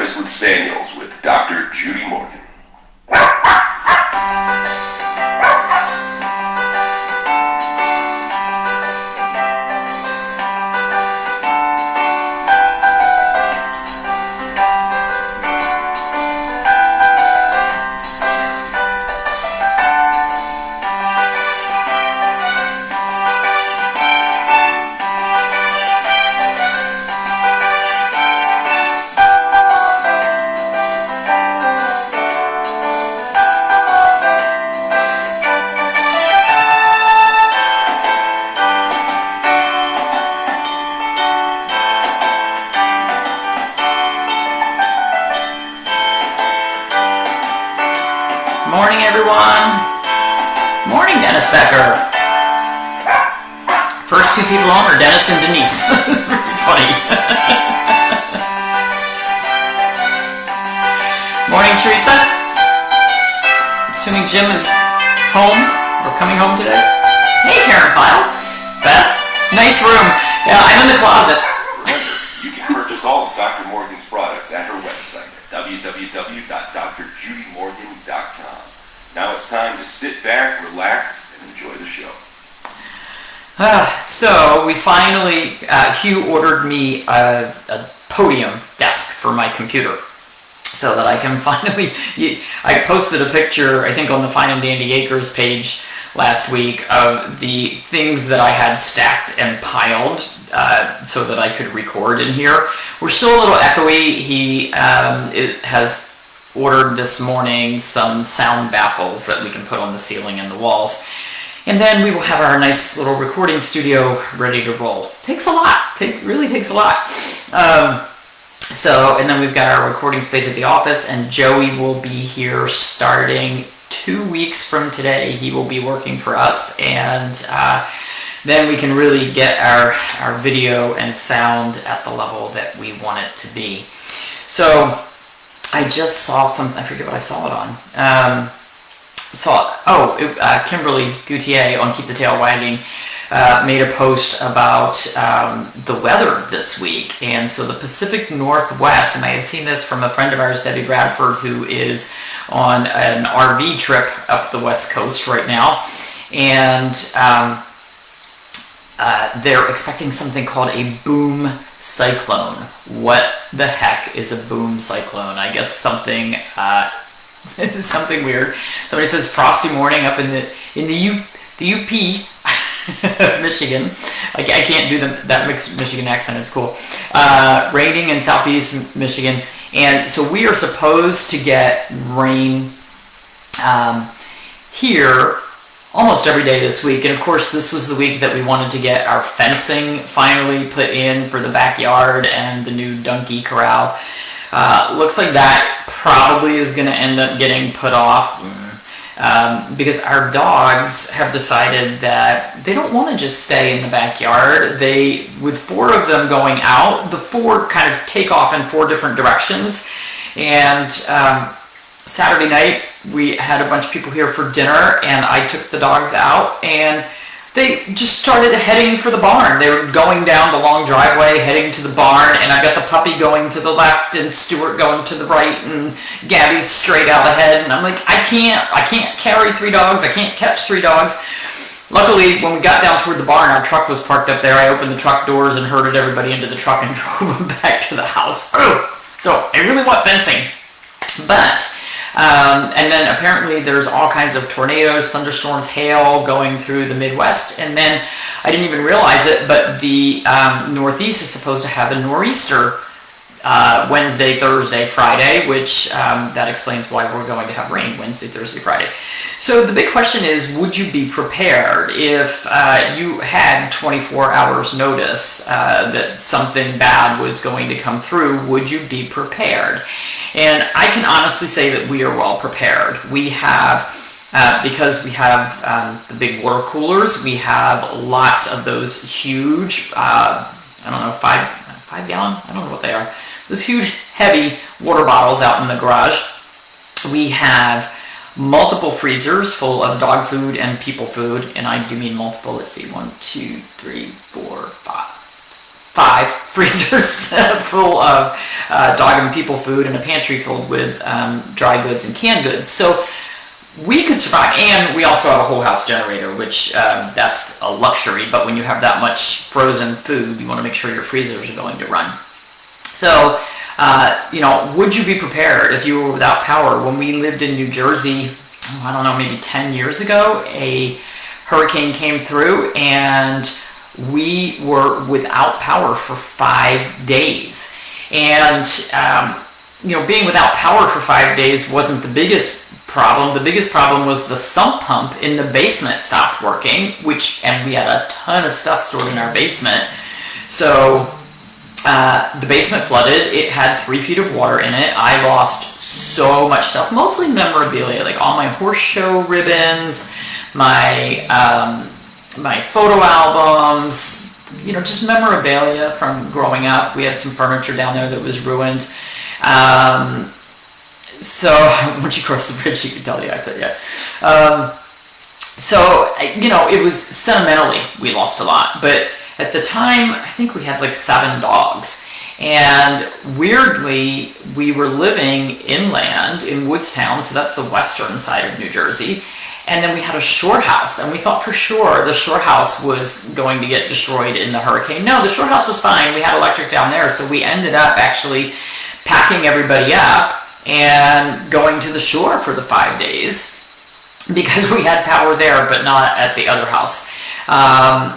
Breakfast with Spaniels with Dr. Judy Morgan. Morning, everyone. Morning, Dennis Becker. First two people on are Dennis and Denise. It's pretty funny. Morning, Teresa. Assuming Jim is home or coming home today. Hey, Karen Pyle. Beth. Nice room. Yeah, I'm in the closet. You can purchase all of Dr. Morgan's products at her website at www.drjudymorgan.com. Now it's time to sit back, relax, and enjoy the show. So we finally, Hugh ordered me a podium desk for my computer so that I can finally, I posted a picture, I think on the Fine and Dandy Acres page last week of the things that I had stacked and piled so that I could record in here. We're still a little echoey. He has ordered this morning some sound baffles that we can put on the ceiling and the walls. And then we will have our nice little recording studio ready to roll. Takes a lot. Really takes a lot. And then we've got our recording space at the office, and Joey will be here starting 2 weeks from today. He will be working for us, and then we can really get our video and sound at the level that we want it to be. So I just saw something, I forget what I saw it on. Kimberly Goutier on Keep the Tail Wagging made a post about the weather this week. And so the Pacific Northwest, and I had seen this from a friend of ours, Debbie Bradford, who is on an RV trip up the West Coast right now. And they're expecting something called a boom cyclone. What the heck is a boom cyclone? I guess something something weird. Somebody says frosty morning up in the UP, Michigan. I can't do that mixed Michigan accent. It's cool. Raining in southeast Michigan, and so we are supposed to get rain here almost every day this week. And of course, this was the week that we wanted to get our fencing finally put in for the backyard and the new donkey corral. Looks like that probably is going to end up getting put off because our dogs have decided that they don't want to just stay in the backyard. With 4 of them going out, the 4 kind of take off in 4 different directions. And Saturday night, we had a bunch of people here for dinner, and I took the dogs out, and they just started heading for the barn. They were going down the long driveway, heading to the barn, and I've got the puppy going to the left and Stuart going to the right, and Gabby's straight out ahead. And I'm like, I can't carry 3 dogs. I can't catch 3 dogs. Luckily, when we got down toward the barn, our truck was parked up there. I opened the truck doors and herded everybody into the truck and drove them back to the house. So I really want fencing, but and then apparently there's all kinds of tornadoes, thunderstorms, hail going through the Midwest. And then I didn't even realize it, but the Northeast is supposed to have a nor'easter Wednesday, Thursday, Friday, which that explains why we're going to have rain Wednesday, Thursday, Friday. So the big question is, would you be prepared if you had 24 hours notice that something bad was going to come through? Would you be prepared? And I can honestly say that we are well prepared. We have, because we have the big water coolers, we have lots of those huge, 5 gallon, I don't know what they are, those huge heavy water bottles out in the garage. We have multiple freezers full of dog food and people food, and I do mean multiple. Let's see, 1, 2, 3, 4, 5, 5 freezers full of dog and people food and a pantry filled with dry goods and canned goods. So we could survive, and we also have a whole house generator, which that's a luxury, but when you have that much frozen food, you want to make sure your freezers are going to run. So, would you be prepared if you were without power? When we lived in New Jersey, I don't know, maybe 10 years ago, a hurricane came through and we were without power for 5 days. And, being without power for 5 days wasn't the biggest problem. The biggest problem was the sump pump in the basement stopped working, and we had a ton of stuff stored in our basement. So the basement flooded. It had 3 feet of water in it. I lost so much stuff, mostly memorabilia, like all my horse show ribbons, my photo albums, just memorabilia from growing up. We had some furniture down there that was ruined. So once you cross the bridge, you can tell the accent, yeah. It was sentimentally, we lost a lot. But at the time, I think we had like 7 dogs. And weirdly, we were living inland in Woodstown, so that's the western side of New Jersey. And then we had a shore house, and we thought for sure the shore house was going to get destroyed in the hurricane. No, the shore house was fine. We had electric down there, so we ended up actually packing everybody up and going to the shore for the 5 days because we had power there, but not at the other house. And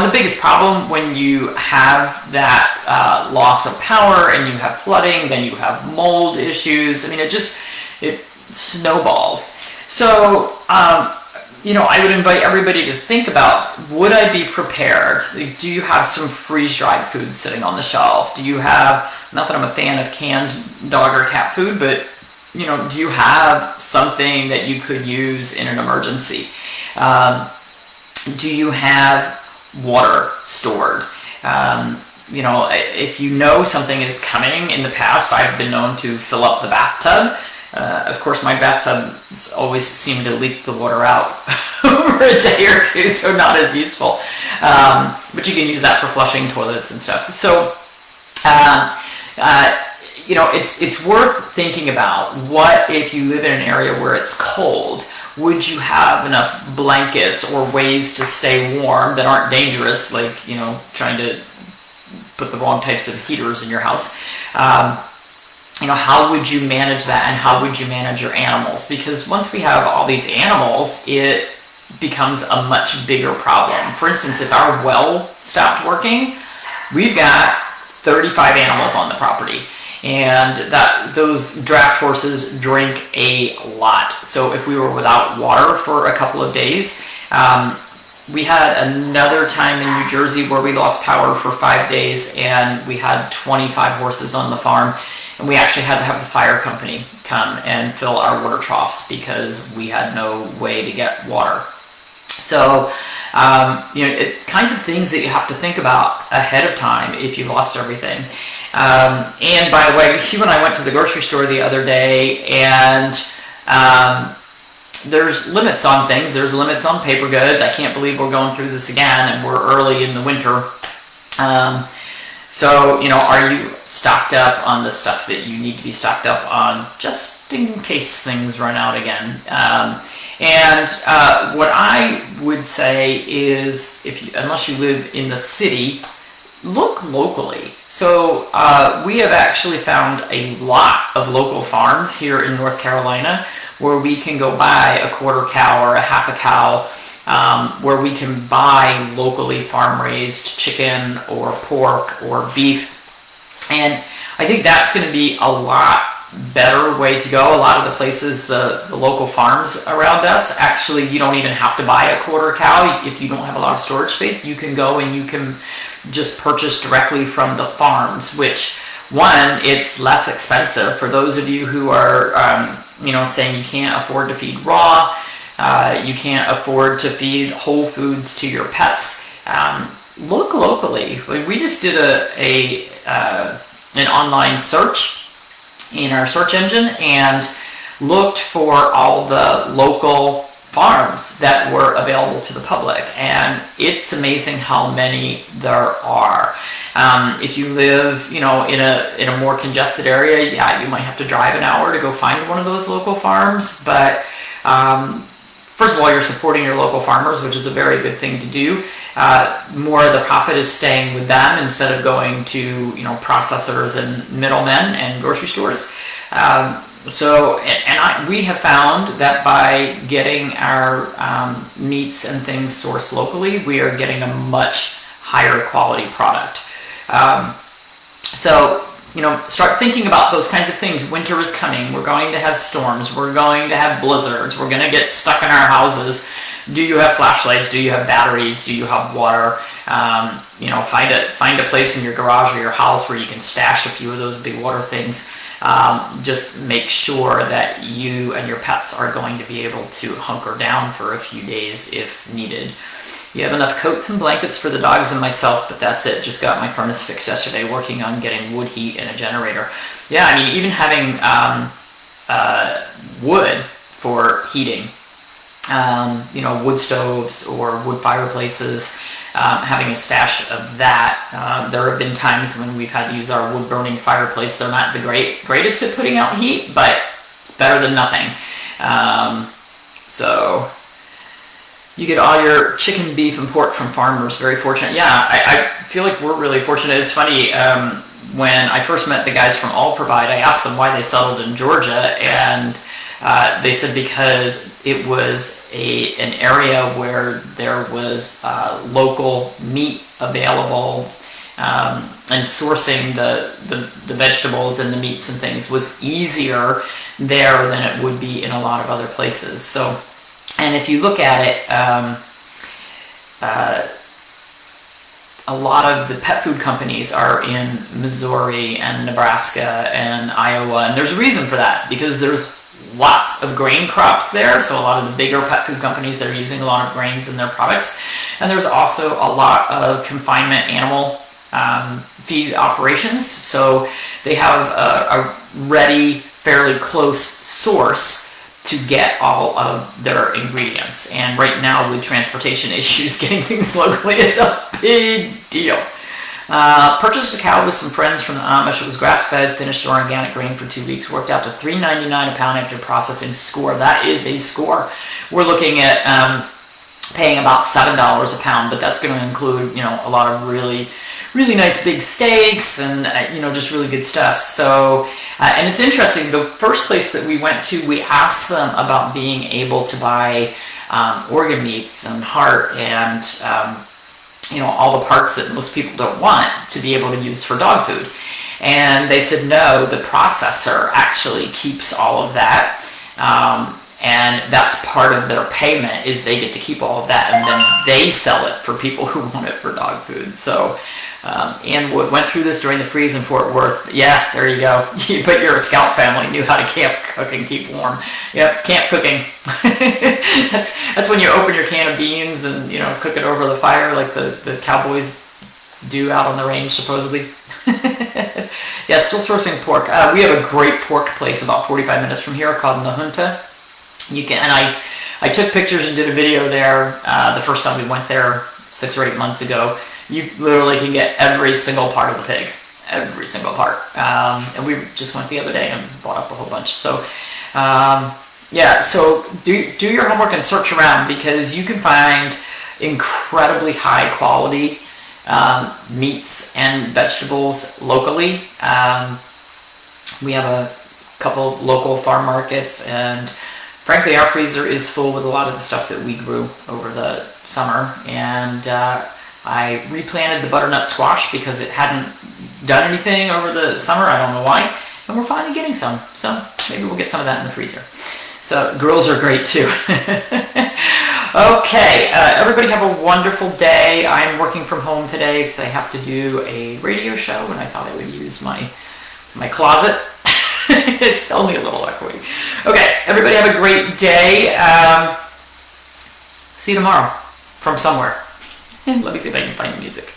the biggest problem when you have that loss of power and you have flooding, then you have mold issues. I mean, it snowballs. So, I would invite everybody to think about, would I be prepared? Do you have some freeze-dried food sitting on the shelf? Do you have, not that I'm a fan of canned dog or cat food, but, do you have something that you could use in an emergency? Do you have water stored? If you know something is coming, in the past, I've been known to fill up the bathtub. Of course, my bathtub always seemed to leak the water out over a day or two, so not as useful. But you can use that for flushing toilets and stuff. So, it's worth thinking about. What if you live in an area where it's cold? Would you have enough blankets or ways to stay warm that aren't dangerous, like, trying to put the wrong types of heaters in your house? How would you manage that, and how would you manage your animals? Because once we have all these animals, it becomes a much bigger problem. For instance, if our well stopped working, we've got 35 animals on the property, and those draft horses drink a lot. So if we were without water for a couple of days, we had another time in New Jersey where we lost power for 5 days, and we had 25 horses on the farm. And we actually had to have the fire company come and fill our water troughs because we had no way to get water. So, kinds of things that you have to think about ahead of time if you lost everything. And by the way, Hugh and I went to the grocery store the other day, and there's limits on things. There's limits on paper goods. I can't believe we're going through this again, and we're early in the winter. So, are you stocked up on the stuff that you need to be stocked up on just in case things run out again? What I would say is, unless you live in the city, look locally. So we have actually found a lot of local farms here in North Carolina where we can go buy a quarter cow or a half a cow, where we can buy locally farm-raised chicken or pork or beef. And I think that's going to be a lot better way to go. A lot of the places, the local farms around us, actually, you don't even have to buy a quarter cow. If you don't have a lot of storage space, you can go and you can just purchase directly from the farms, which, one, it's less expensive. For those of you who are, saying you can't afford to feed raw, you can't afford to feed whole foods to your pets, look locally. We just did an online search in our search engine and looked for all the local farms that were available to the public, and it's amazing how many there are. If you live, in a more congested area, yeah, you might have to drive an hour to go find one of those local farms. But first of all, you're supporting your local farmers, which is a very good thing to do. More of the profit is staying with them instead of going to processors and middlemen and grocery stores. We have found that by getting our meats and things sourced locally, we are getting a much higher quality product. Start thinking about those kinds of things. Winter is coming. We're going to have storms. We're going to have blizzards. We're going to get stuck in our houses. Do you have flashlights? Do you have batteries? Do you have water? Find a place in your garage or your house where you can stash a few of those big water things. Just make sure that you and your pets are going to be able to hunker down for a few days if needed. You have enough coats and blankets for the dogs and myself, but that's it. Just got my furnace fixed yesterday, working on getting wood heat and a generator. Yeah, even having wood for heating, wood stoves or wood fireplaces, having a stash of that. There have been times when we've had to use our wood-burning fireplace. They're not the greatest at putting out heat, but it's better than nothing. So you get all your chicken, beef, and pork from farmers. Very fortunate. Yeah, I feel like we're really fortunate. It's funny, when I first met the guys from All Provide, I asked them why they settled in Georgia, and they said because it was an area where there was local meat available, and sourcing the vegetables and the meats and things was easier there than it would be in a lot of other places. So, and if you look at it, a lot of the pet food companies are in Missouri and Nebraska and Iowa, and there's a reason for that, because there's lots of grain crops there, so a lot of the bigger pet food companies, they're using a lot of grains in their products, and there's also a lot of confinement animal feed operations, so they have a ready, fairly close source to get all of their ingredients. And right now, with transportation issues, getting things locally is a big deal. Purchased a cow with some friends from the Amish. It was grass-fed, finished organic grain for 2 weeks. Worked out to $3.99 a pound after processing. Score. That is a score. We're looking at paying about $7 a pound, but that's going to include, a lot of really, really nice big steaks and, just really good stuff. So, and it's interesting, the first place that we went to, we asked them about being able to buy organ meats and heart and, all the parts that most people don't want to be able to use for dog food. And they said, no, the processor actually keeps all of that. And that's part of their payment, is they get to keep all of that, and then they sell it for people who want it for dog food. So, and went through this during the freeze in Fort Worth. Yeah, there you go. But you're a scout family, knew how to camp, cook, and keep warm. Yep, camp cooking. that's when you open your can of beans and cook it over the fire like the cowboys do out on the range, supposedly. Yeah, still sourcing pork. We have a great pork place about 45 minutes from here called La Junta. I took pictures and did a video there the first time we went there 6 or 8 months ago. You literally can get every single part of the pig, every single part. And we just went the other day and bought up a whole bunch. So, so do your homework and search around, because you can find incredibly high quality meats and vegetables locally. We have a couple of local farm markets, and frankly, our freezer is full with a lot of the stuff that we grew over the summer. And I replanted the butternut squash because it hadn't done anything over the summer. I don't know why. And we're finally getting some. So maybe we'll get some of that in the freezer. So grills are great too. Okay, everybody have a wonderful day. I'm working from home today because I have to do a radio show, and I thought I would use my closet. It's only a little echoey. Okay, everybody have a great day. See you tomorrow from somewhere. Let me see if I can find music.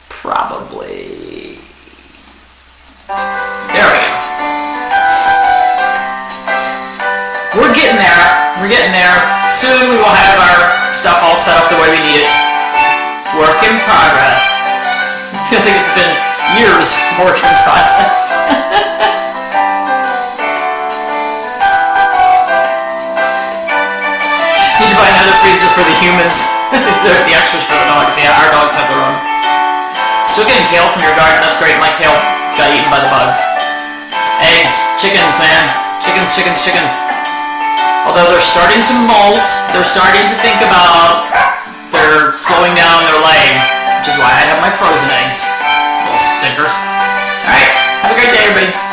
Probably. There we go. We're getting there. We're getting there. Soon we will have our stuff all set up the way we need it. Work in progress. Feels like it's been years of work in process. Need to buy another freezer for the humans. The extras for the dogs. Yeah, our dogs have their own. Still getting kale from your garden. That's great. My kale got eaten by the bugs. Eggs, chickens, man. Chickens. Although they're starting to molt, they're starting to think about they're slowing down their laying, which is why I have my frozen eggs. Little stinkers. Alright, have a great day, everybody.